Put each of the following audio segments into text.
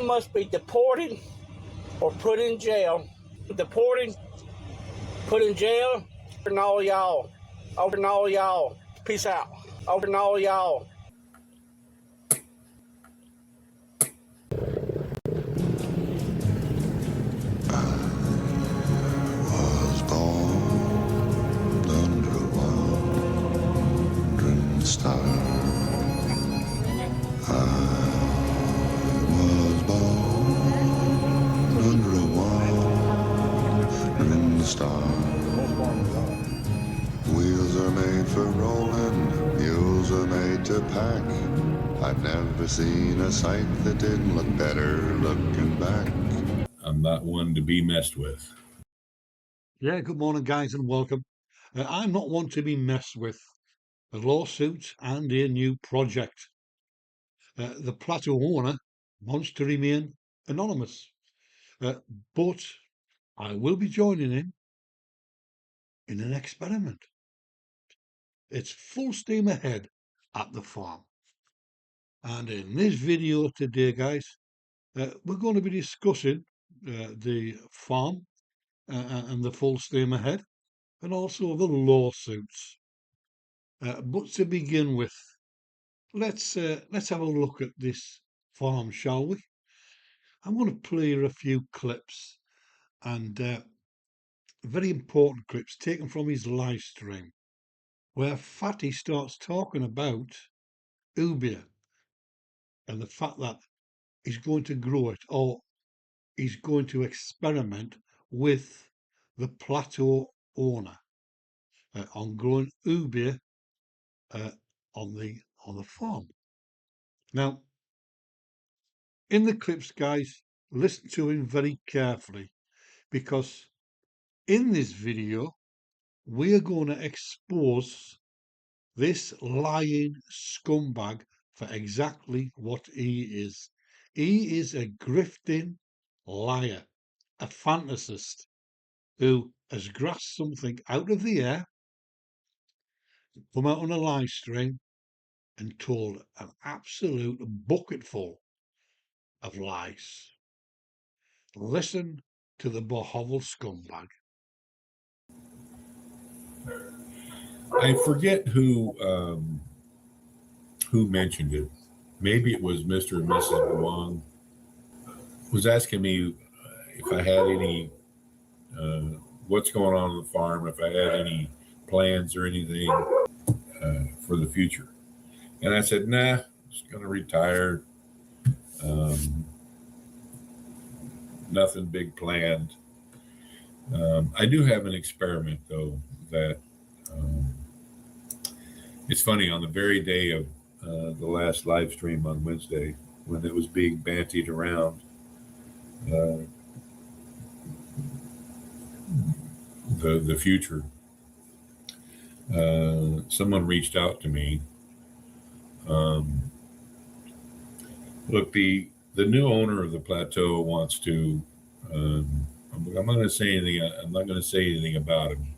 must be deported or put in jail. Deported, put in jail, over and all y'all. Over and all y'all. Peace out. Over and all y'all. Was born under a wandering star. I was born under a wandering star. Wheels are made for rolling, mules are made to pack. I've never seen a sight that didn't look better looking back. I'm not one to be messed with. Yeah, good morning, guys, and welcome. I'm not one to be messed with. A lawsuit and a new project. The plateau owner wants to remain anonymous, but I will be joining him in an experiment. It's full steam ahead at the farm. And in this video today, guys, we're going to be discussing the farm and the full steam ahead, and also the lawsuits. But to begin with, let's have a look at this farm, shall we? I'm going to play a few clips, and very important clips taken from his live stream, where Fatty starts talking about ubia and the fact that he's going to grow it, or he's going to experiment with the plateau owner on growing ubia on the farm. Now, in the clips, guys, listen to him very carefully, because in this video we are going to expose this lying scumbag for exactly what he is. He is a grifting liar, a fantasist who has grasped something out of the air, come out on a live stream and told an absolute bucketful of lies. Listen to the Bohovel scumbag. I forget who mentioned it. Maybe it was Mr. and Mrs. Wong. Was asking me if I had any, what's going on the farm, if I had any plans or anything for the future. And I said, nah, I'm just going to retire. Nothing big planned. I do have an experiment, though, that it's funny. On the very day of the last live stream on Wednesday, when it was being bantied around, the future, someone reached out to me. Look, the new owner of the plateau wants to. I'm not going to say anything. I'm not going to say anything about him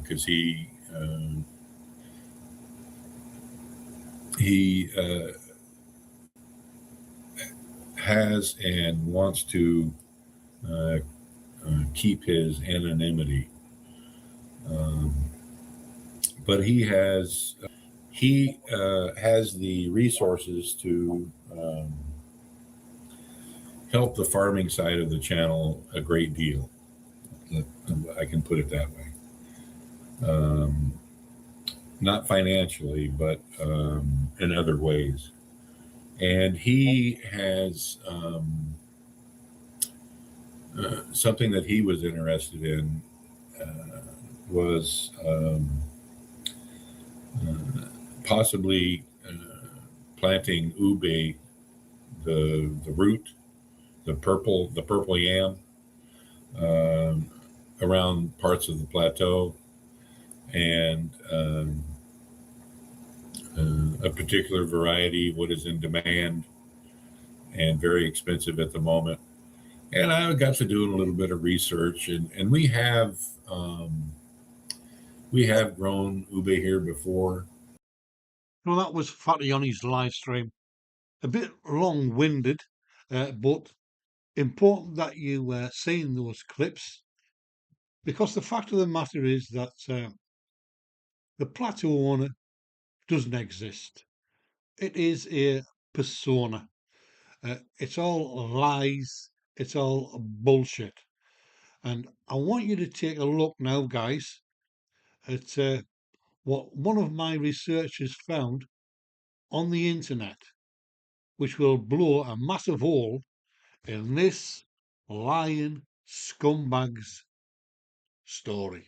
because he has and wants to keep his anonymity, but he has the resources to help the farming side of the channel a great deal. I can put it that way. Not financially, but in other ways. And he has something that he was interested in was possibly planting ube, the root, the purple yam, around parts of the plateau, and a particular variety, what is in demand and very expensive at the moment. And I got to doing a little bit of research, and we have grown ube here before. Well, that was Fatty on his live stream. A bit long-winded, but important that you seen those clips, because the fact of the matter is that the plateau owner doesn't exist. It is a persona. It's all lies. It's all bullshit. And I want you to take a look now, guys, at what one of my researchers found on the internet, which will blow a massive hole in this lying scumbag's story.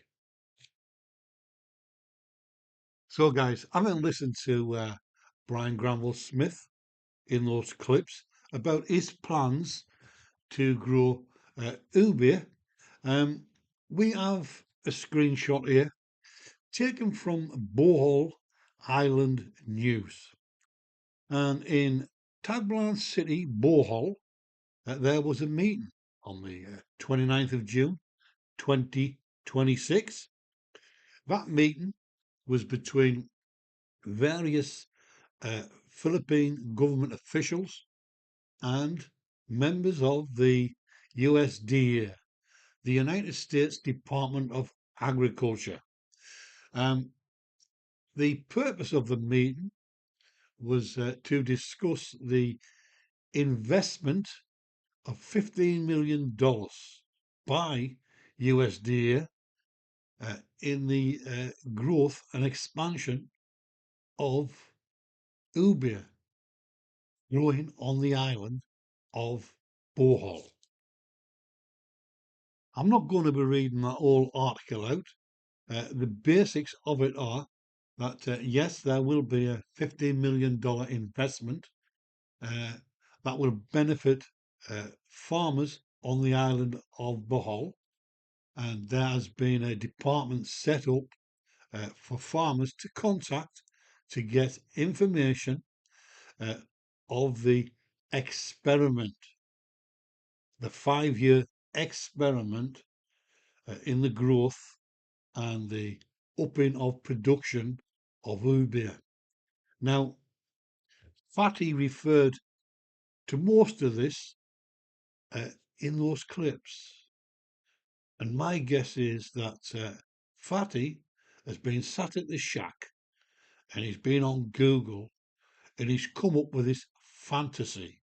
So, guys, having listened to Brian Granville Smith in those clips about his plans to grow ube, we have a screenshot here taken from Bohol Island News. And in Tagbilaran City, Bohol, there was a meeting on the 29th of June 2026. That meeting was between various Philippine government officials and members of the USDA, the United States Department of Agriculture. The purpose of the meeting was to discuss the investment of $15 million by USDA in the growth and expansion of ube growing on the island of Bohol. I'm not going to be reading that whole article out. The basics of it are that, yes, there will be a $15 million investment that will benefit farmers on the island of Bohol. And there has been a department set up for farmers to contact to get information of the experiment, the 5-year experiment in the growth and the upping of production of ube. Now, Fatty referred to most of this in those clips. And my guess is that Fatty has been sat at the shack and he's been on Google and he's come up with this fantasy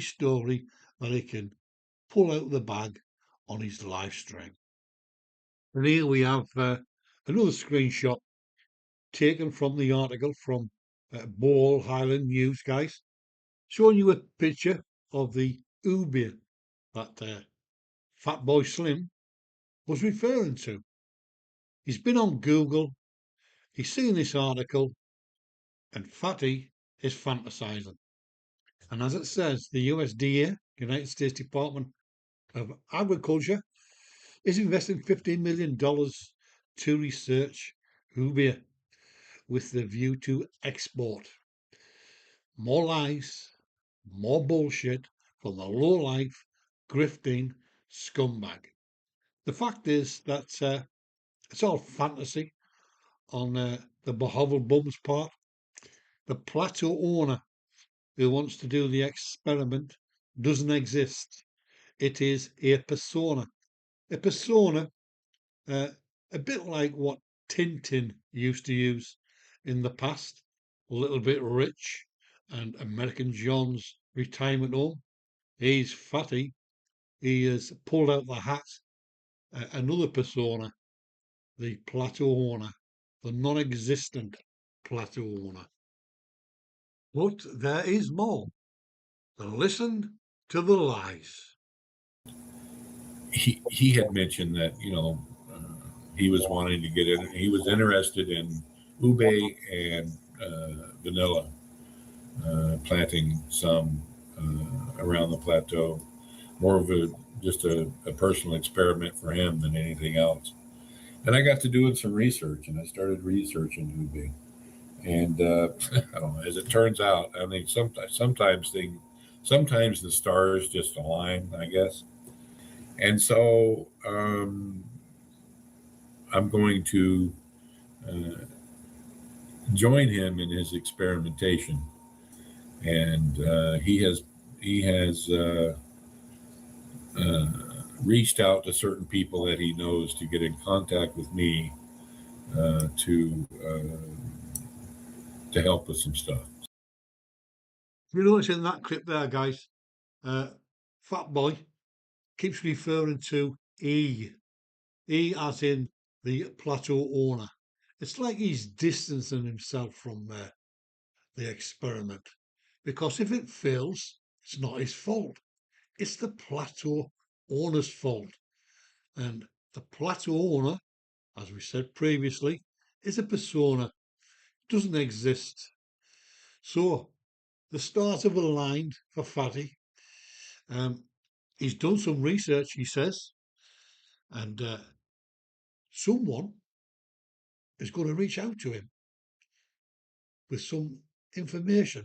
story that he can pull out the bag on his live stream. And here we have another screenshot taken from the article from Ball Highland News, guys, showing you a picture of the ube that Fatboy Slim was referring to. He's been on Google, he's seen this article, and Fatty is fantasizing. And as it says, the USDA, United States Department of Agriculture, is investing $15 million to research ube with the view to export. More lies, more bullshit from the low-life, grifting scumbag. The fact is that it's all fantasy on the Bohovel Bum's part. The plateau owner who wants to do the experiment doesn't exist. It is a persona. A persona, a bit like what Tintin used to use in the past. A little bit rich and American John's retirement home. He's Fatty. He has pulled out the hat. Another persona, the plateau owner, the non-existent plateau owner. But there is more. Listen to the lies. He had mentioned that he was wanting to get in. He was interested in ube and vanilla, planting some around the plateau. More of just a personal experiment for him than anything else. And I got to doing some research, and I started researching ube. And I don't know. As it turns out, I mean, sometimes the stars just align, I guess. And so I'm going to join him in his experimentation. and he has uh, reached out to certain people that he knows to get in contact with me to help with some stuff. You notice in that clip there, guys, Fat Boy keeps referring to E. E as in the plateau owner. It's like he's distancing himself from the experiment. Because if it fails, it's not his fault. It's the plateau owner's fault. And the plateau owner, as we said previously, is a persona, doesn't exist. So the stars have aligned for Fatty. He's done some research, he says, and someone is going to reach out to him with some information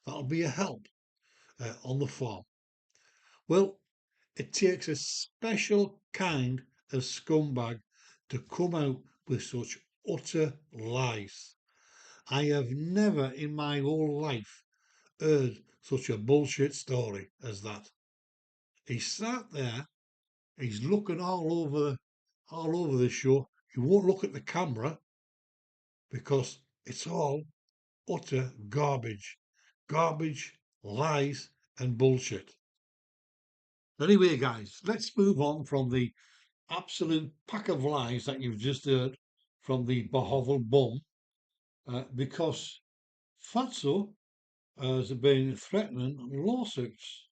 that'll be a help on the farm. Well, it takes a special kind of scumbag to come out with such utter lies. I have never in my whole life heard such a bullshit story as that. He sat there, he's looking all over the show. He won't look at the camera because it's all utter garbage. Garbage, lies, and bullshit. Anyway, guys, let's move on from the absolute pack of lies that you've just heard from the Bohovel bum, because Fatso has been threatening lawsuits.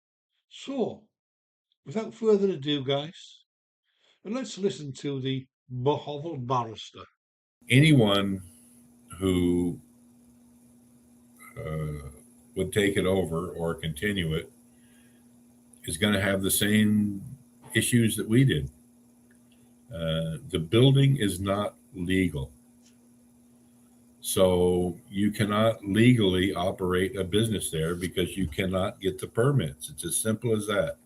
So, without further ado, guys, let's listen to the Bohovel barrister. Anyone who uh, would take it over or continue it is going to have the same issues that we did. The building is not legal. So you cannot legally operate a business there because you cannot get the permits. It's as simple as that.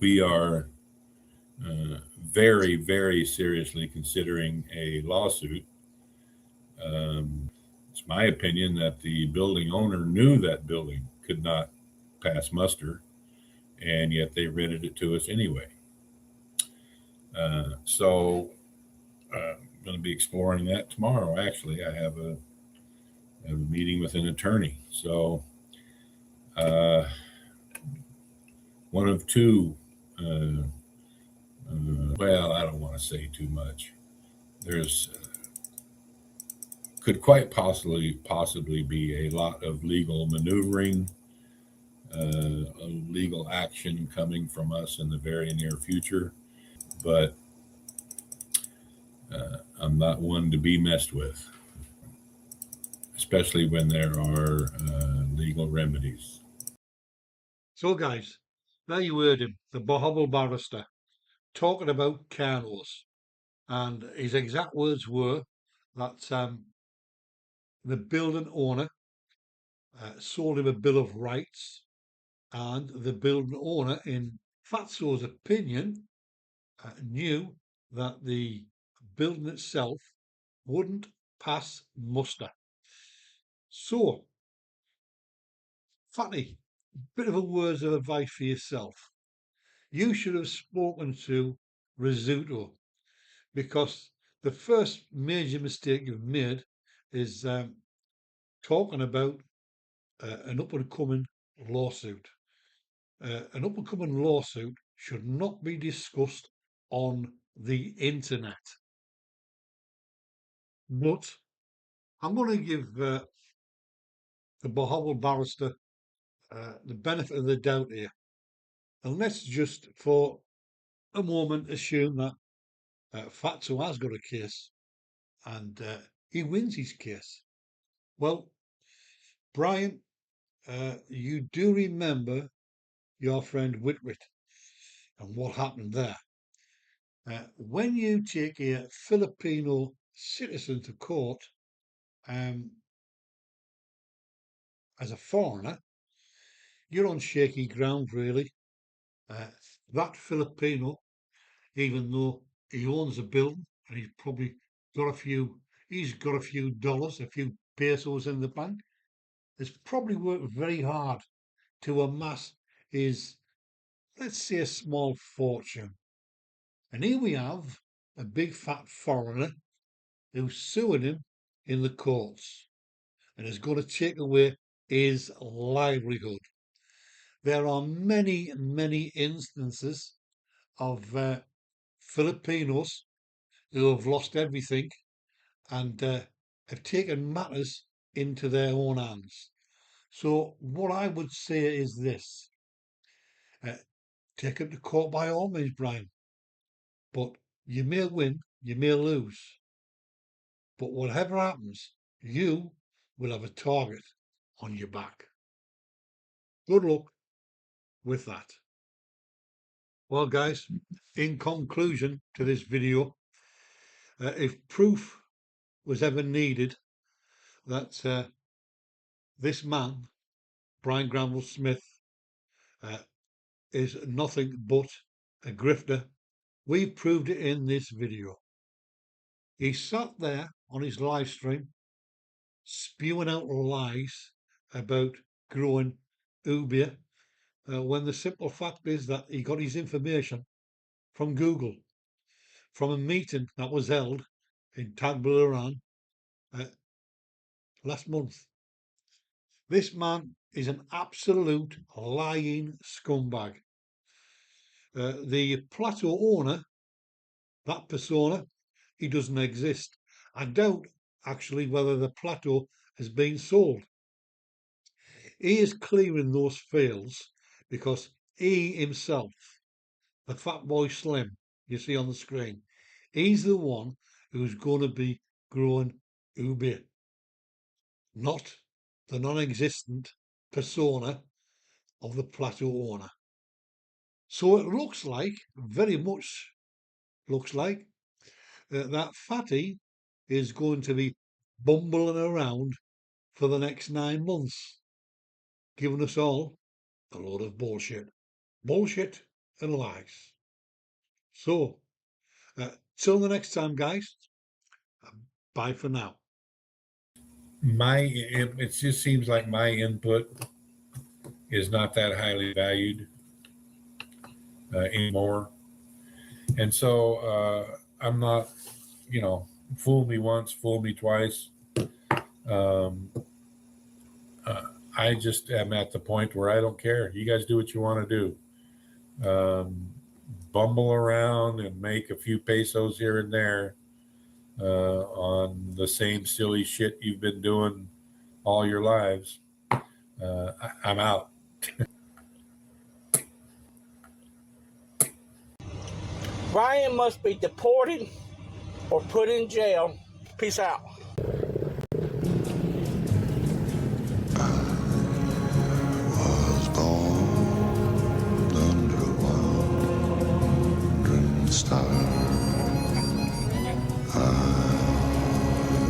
We are very, very seriously considering a lawsuit. It's my opinion that the building owner knew that building could not pass muster, and yet they rented it to us anyway. So I'm going to be exploring that tomorrow. Actually, I have a meeting with an attorney. So one of two. Well, I don't want to say too much. There's could quite possibly be a lot of legal maneuvering, legal action coming from us in the very near future, but I'm not one to be messed with, especially when there are legal remedies. So, guys, there you heard him, the Bohovel barrister, talking about Carlos. And his exact words were that the building owner sold him a bill of rights, and the building owner, in Fatso's opinion, knew that the building itself wouldn't pass muster. So, Fatty, bit of a words of advice for yourself. You should have spoken to Rizzuto, because the first major mistake you've made is talking about an up and coming lawsuit. An up and coming lawsuit should not be discussed on the internet. But I'm going to give the Bohovel barrister the benefit of the doubt here. And let's just for a moment assume that Fatso has got a case and he wins his case. Well, Brian, you do remember your friend Whitwit and what happened there. When you take a Filipino citizen to court as a foreigner, you're on shaky ground, really. That Filipino, even though he owns a building and he's got a few dollars, a few pesos in the bank, has probably worked very hard to amass his, let's say, a small fortune. And here we have a big fat foreigner who's suing him in the courts and is going to take away his livelihood. There are many, many instances of Filipinos who have lost everything and have taken matters into their own hands. So what I would say is this. Take him to court by all means, Brian. But you may win, you may lose. But whatever happens, you will have a target on your back. Good luck with that. Well, guys, in conclusion to this video, if proof was ever needed that this man, Brian Granville Smith, is nothing but a grifter, we've proved it in this video. He sat there on his live stream spewing out lies about growing ubia when the simple fact is that he got his information from Google, from a meeting that was held in Tagbilaran last month. This man is an absolute lying scumbag. The plateau owner, that persona, he doesn't exist. I doubt actually whether the plateau has been sold. He is clearing those fields because he himself, the fat boy Slim, you see on the screen, he's the one who's going to be growing ubia, not the non-existent persona of the plateau owner. So it looks like, very much looks like, that Fatty is going to be bumbling around for the next 9 months, giving us all a load of bullshit. Bullshit and lies. So, till the next time, guys, bye for now. It just seems like my input is not that highly valued anymore. And so I'm not, fool me once, fool me twice. I just am at the point where I don't care. You guys do what you want to do. Bumble around and make a few pesos here and there on the same silly shit you've been doing all your lives. I'm out. Brian must be deported or put in jail. Peace out. Was born under a wandering star. I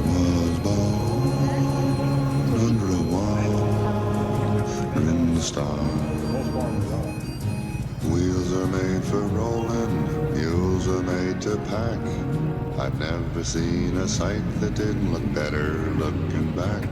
was born under a wandering star. Wheels are made for rolling, mules are made to pack. I've never seen a sight that didn't look better looking back.